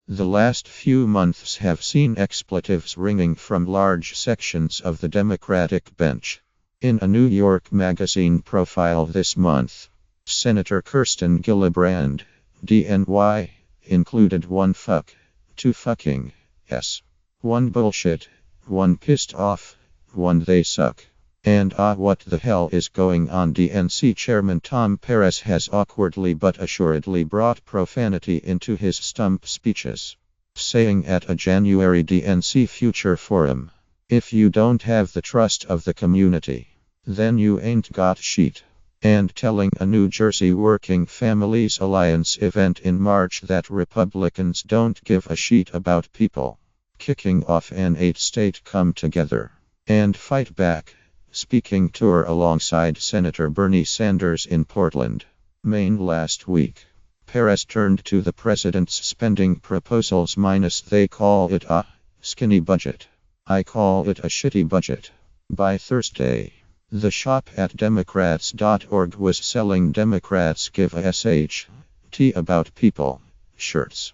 The last few months have seen expletives ringing from large sections of the Democratic bench. In a New York Magazine profile this month, Senator Kirsten Gillibrand, DNY, included 1 fuck, 2 fucking, s, 1 bullshit, 1 pissed off, 1 they suck. And what the hell is going on? DNC Chairman Tom Perez has awkwardly but assuredly brought profanity into his stump speeches, saying at a January DNC Future Forum, "If you don't have the trust of the community, then you ain't got shit." And telling a New Jersey Working Families Alliance event in March that Republicans don't give a shit about people, kicking off an 8-state come together and fight back speaking tour alongside Senator Bernie Sanders in Portland, Maine last week. Perez turned to the president's spending proposals minus they call it a skinny budget. I call it a shitty budget. By Thursday, the shop at Democrats.org was selling Democrats Give a SHT About People shirts.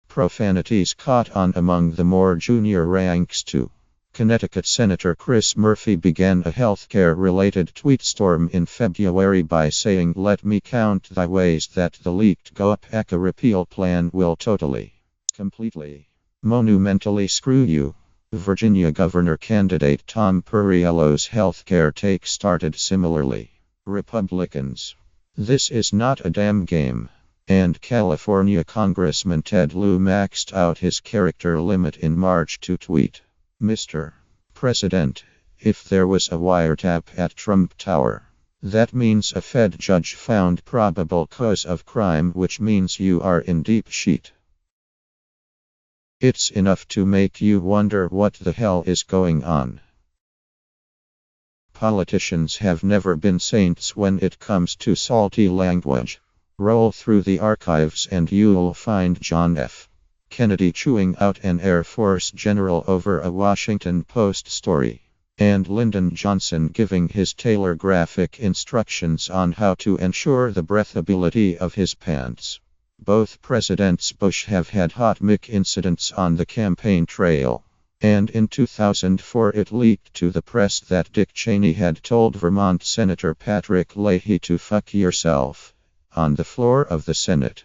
Profanities caught on among the more junior ranks too. Connecticut Senator Chris Murphy began a healthcare-related tweet storm in February by saying, "Let me count the ways that the leaked GOPACA repeal plan will totally, completely, monumentally screw you." Virginia governor candidate Tom Perriello's healthcare take started similarly. Republicans. This is not a damn game. And California Congressman Ted Lieu maxed out his character limit in March to tweet, "Mr. President, if there was a wiretap at Trump Tower, that means a Fed judge found probable cause of crime, which means you are in deep shit." It's enough to make you wonder what the hell is going on. Politicians have never been saints when it comes to salty language. Roll through the archives and you'll find John F. Kennedy chewing out an Air Force general over a Washington Post story, and Lyndon Johnson giving his tailor graphic instructions on how to ensure the breathability of his pants. Both Presidents Bush have had hot mic incidents on the campaign trail, and in 2004 it leaked to the press that Dick Cheney had told Vermont Senator Patrick Leahy to "fuck yourself" on the floor of the Senate.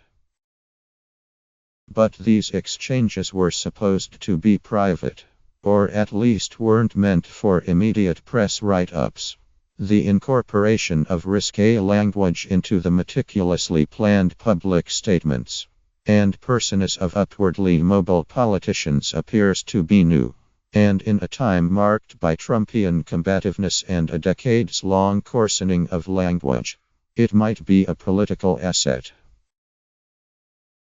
But these exchanges were supposed to be private, or at least weren't meant for immediate press write-ups. The incorporation of risque language into the meticulously planned public statements and personas of upwardly mobile politicians appears to be new. And in a time marked by Trumpian combativeness and a decades-long coarsening of language, it might be a political asset.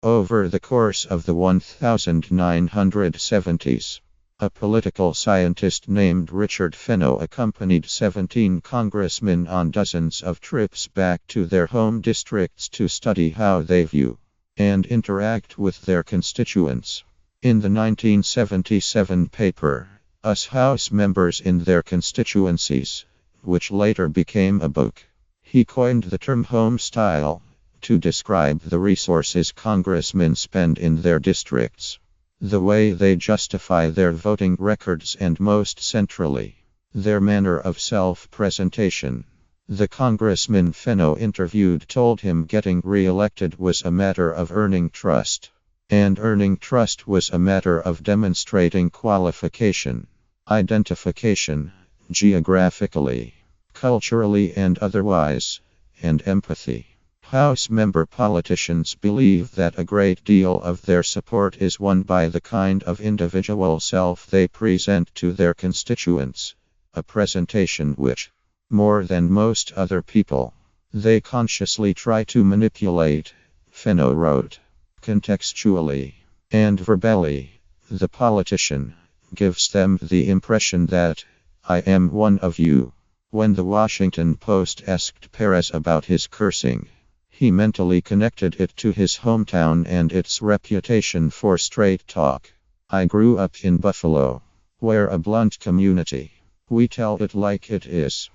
Over the course of the 1970s, a political scientist named Richard Fenno accompanied 17 congressmen on dozens of trips back to their home districts to study how they view and interact with their constituents. In the 1977 paper, Us House Members in Their Constituencies, which later became a book, he coined the term home style to describe the resources congressmen spend in their districts, the way they justify their voting records, and most centrally, their manner of self-presentation. The congressman Fenno interviewed told him getting re-elected was a matter of earning trust, and earning trust was a matter of demonstrating qualification, identification, geographically, culturally and otherwise, and empathy. House member politicians believe that a great deal of their support is won by the kind of individual self they present to their constituents, a presentation which, more than most other people, they consciously try to manipulate, Fenno wrote. Contextually and verbally, the politician gives them the impression that, "I am one of you." When the Washington Post asked Perez about his cursing, he mentally connected it to his hometown and its reputation for straight talk. "I grew up in Buffalo. We're a blunt community. We tell it like it is."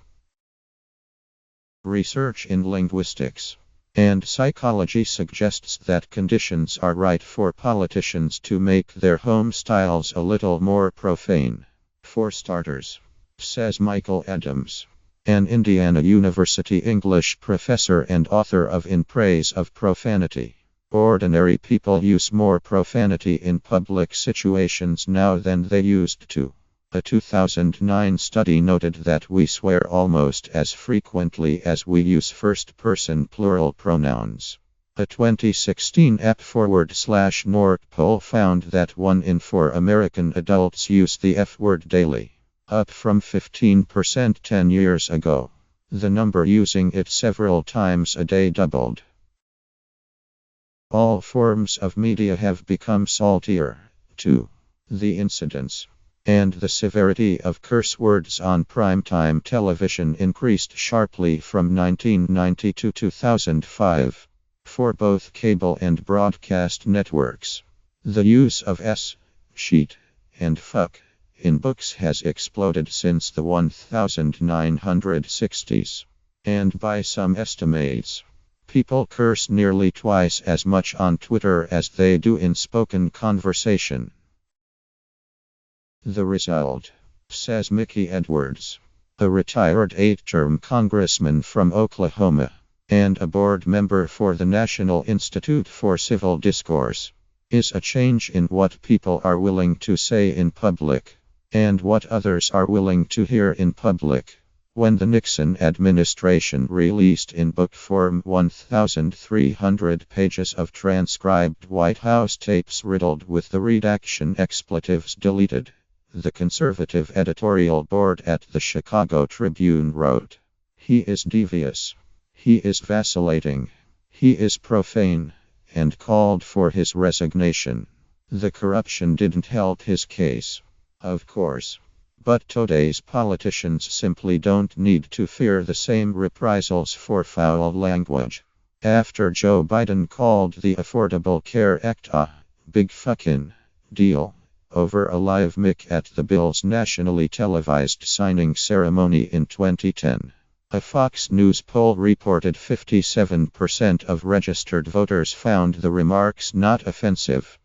Research in linguistics. And psychology suggests that conditions are right for politicians to make their home styles a little more profane. For starters, says Michael Adams, an Indiana University English professor and author of In Praise of Profanity, ordinary people use more profanity in public situations now than they used to. A 2009 study noted that we swear almost as frequently as we use first-person plural pronouns. A 2016 app/North poll found that 1 in 4 American adults use the F word daily, up from 15% 10 years ago. The number using it several times a day doubled. All forms of media have become saltier, too. The incidence and the severity of curse words on primetime television increased sharply from 1990 to 2005 for both cable and broadcast networks. The use of s, shit, and fuck in books has exploded since the 1960s. And by some estimates, people curse nearly twice as much on Twitter as they do in spoken conversation. The result, says Mickey Edwards, a retired 8-term congressman from Oklahoma and a board member for the National Institute for Civil Discourse, is a change in what people are willing to say in public and what others are willing to hear in public. When the Nixon administration released in book form 1,300 pages of transcribed White House tapes riddled with the redaction expletives deleted, the conservative editorial board at the Chicago Tribune wrote, "He is devious. He is vacillating. He is profane," and called for his resignation. The corruption didn't help his case, of course. But today's politicians simply don't need to fear the same reprisals for foul language. After Joe Biden called the Affordable Care Act a big fucking deal over a live mic at the bill's nationally televised signing ceremony in 2010. A Fox News poll reported 57% of registered voters found the remarks not offensive.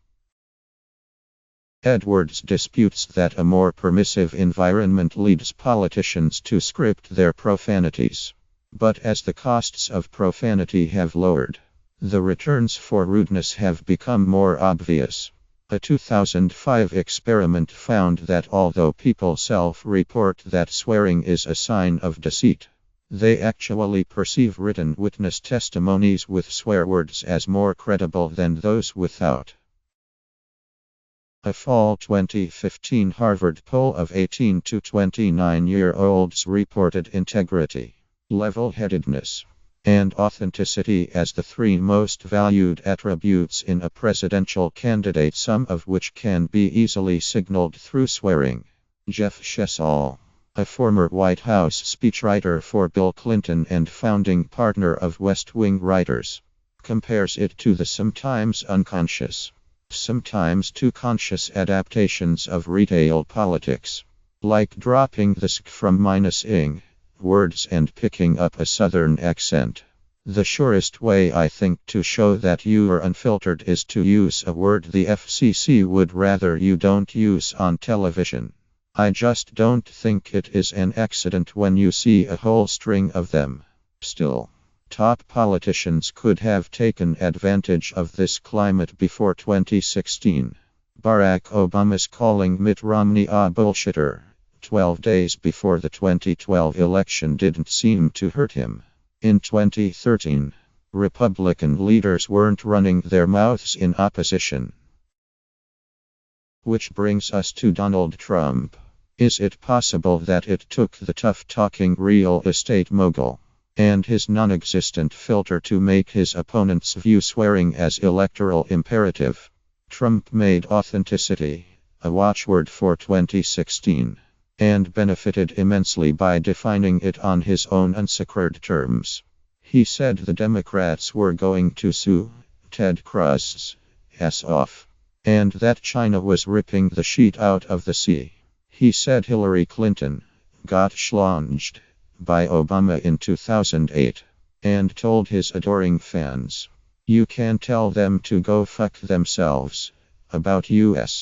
Edwards disputes that a more permissive environment leads politicians to script their profanities. But as the costs of profanity have lowered, the returns for rudeness have become more obvious. A 2005 experiment found that although people self-report that swearing is a sign of deceit, they actually perceive written witness testimonies with swear words as more credible than those without. A fall 2015 Harvard poll of 18 to 29-year-olds reported integrity, level-headedness, and authenticity as the 3 most valued attributes in a presidential candidate, some of which can be easily signaled through swearing. Jeff Shesall, a former White House speechwriter for Bill Clinton and founding partner of West Wing Writers, compares it to the sometimes unconscious, sometimes too conscious adaptations of retail politics, like dropping the sk from -ing words and picking up a southern accent. The surest way, I think, to show that you are unfiltered is to use a word the FCC would rather you don't use on television. I just don't think it is an accident when you see a whole string of them. Still, top politicians could have taken advantage of this climate before 2016. Barack Obama's calling Mitt Romney a bullshitter 12 days before the 2012 election didn't seem to hurt him. In 2013, Republican leaders weren't running their mouths in opposition. Which brings us to Donald Trump. Is it possible that it took the tough-talking real estate mogul and his non-existent filter to make his opponents view swearing as electoral imperative? Trump made authenticity a watchword for 2016. And benefited immensely by defining it on his own unsacred terms. He said the Democrats were going to sue Ted Cruz's ass off, and that China was ripping the sheet out of the sea. He said Hillary Clinton got schlonged by Obama in 2008, and told his adoring fans, "You can tell them to go fuck themselves," about U.S.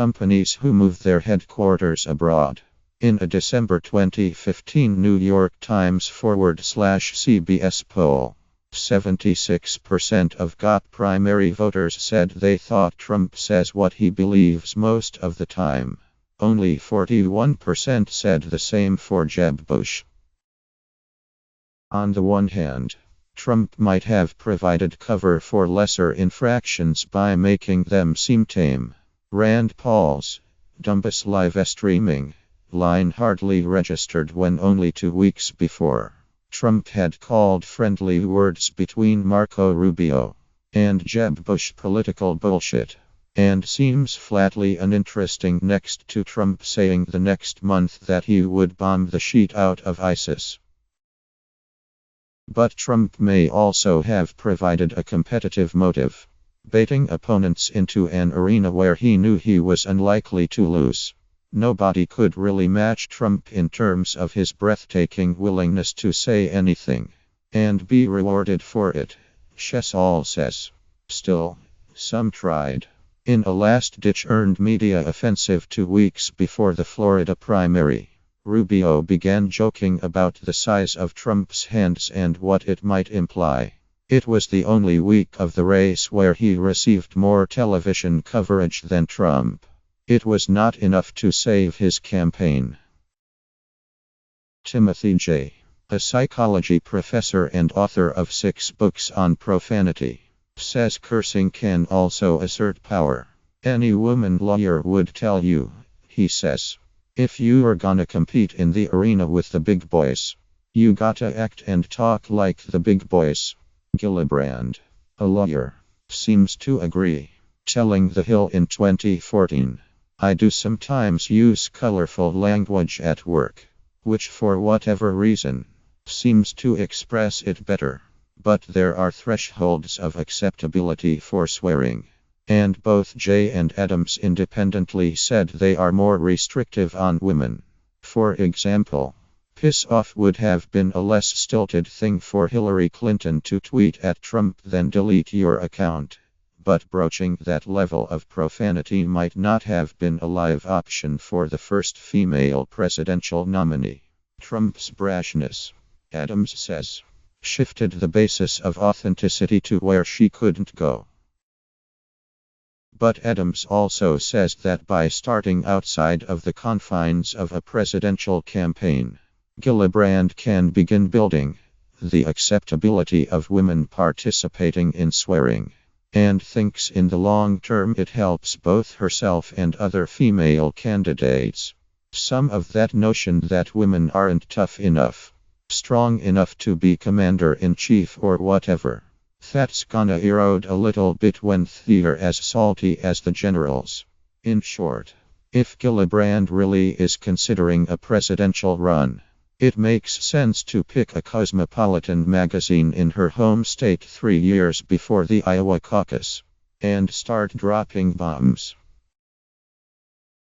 companies who move their headquarters abroad. In a December 2015 New York Times /CBS poll, 76% of GOP primary voters said they thought Trump says what he believes most of the time. Only 41% said the same for Jeb Bush. On the one hand, Trump might have provided cover for lesser infractions by making them seem tame. Rand Paul's Dumbus live streaming line hardly registered when only 2 weeks before, Trump had called friendly words between Marco Rubio and Jeb Bush political bullshit, and seems flatly uninteresting next to Trump saying the next month that he would bomb the shit out of ISIS. But Trump may also have provided a competitive motive, baiting opponents into an arena where he knew he was unlikely to lose. Nobody could really match Trump in terms of his breathtaking willingness to say anything and be rewarded for it, Chesal says. Still, some tried. In a last-ditch earned media offensive 2 weeks before the Florida primary, Rubio began joking about the size of Trump's hands and what it might imply. It was the only week of the race where he received more television coverage than Trump. It was not enough to save his campaign. Timothy J., a psychology professor and author of 6 books on profanity, says cursing can also assert power. Any woman lawyer would tell you, he says. If you are gonna compete in the arena with the big boys, you gotta act and talk like the big boys. Gillibrand, a lawyer, seems to agree, telling The Hill in 2014, "I do sometimes use colorful language at work, which for whatever reason, seems to express it better. But there are thresholds of acceptability for swearing." And both Jay and Adams independently said they are more restrictive on women. For example, piss off would have been a less stilted thing for Hillary Clinton to tweet at Trump than delete your account. But broaching that level of profanity might not have been a live option for the first female presidential nominee. Trump's brashness, Adams says, shifted the basis of authenticity to where she couldn't go. But Adams also says that by starting outside of the confines of a presidential campaign, Gillibrand can begin building the acceptability of women participating in swearing, and thinks in the long term it helps both herself and other female candidates. Some of that notion that women aren't tough enough, strong enough to be commander-in-chief or whatever, that's gonna erode a little bit when they're as salty as the generals. In short, if Gillibrand really is considering a presidential run, it makes sense to pick a cosmopolitan magazine in her home state 3 years before the Iowa caucus and start dropping bombs.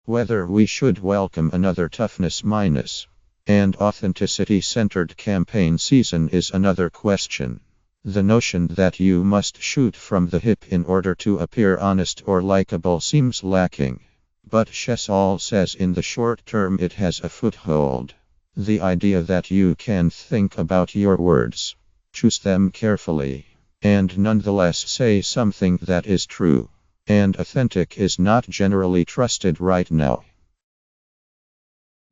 Whether we should welcome another toughness minus and authenticity-centered campaign season is another question. The notion that you must shoot from the hip in order to appear honest or likable seems lacking. But Chesal says in the short term it has a foothold. The idea that you can think about your words, choose them carefully, and nonetheless say something that is true and authentic is not generally trusted right now.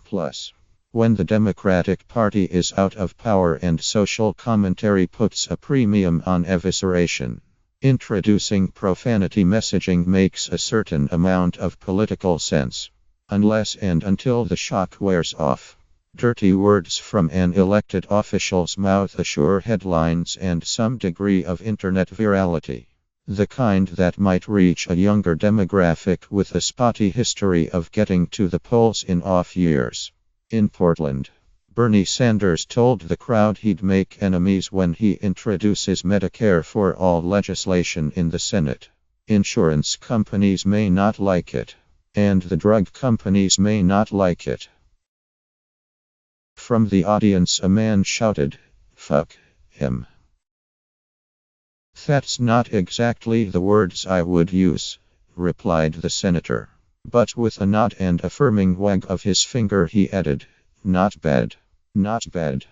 Plus, when the Democratic Party is out of power and social commentary puts a premium on evisceration, introducing profanity messaging makes a certain amount of political sense. Unless and until the shock wears off, dirty words from an elected official's mouth assure headlines and some degree of internet virality. The kind that might reach a younger demographic with a spotty history of getting to the polls in off years. In Portland, Bernie Sanders told the crowd he'd make enemies when he introduces Medicare for all legislation in the Senate. Insurance companies may not like it, and the drug companies may not like it. From the audience, a man shouted, "Fuck him. That's not exactly the words I would use, replied the senator. But with a nod and affirming wag of his finger, he added, not bad, not bad.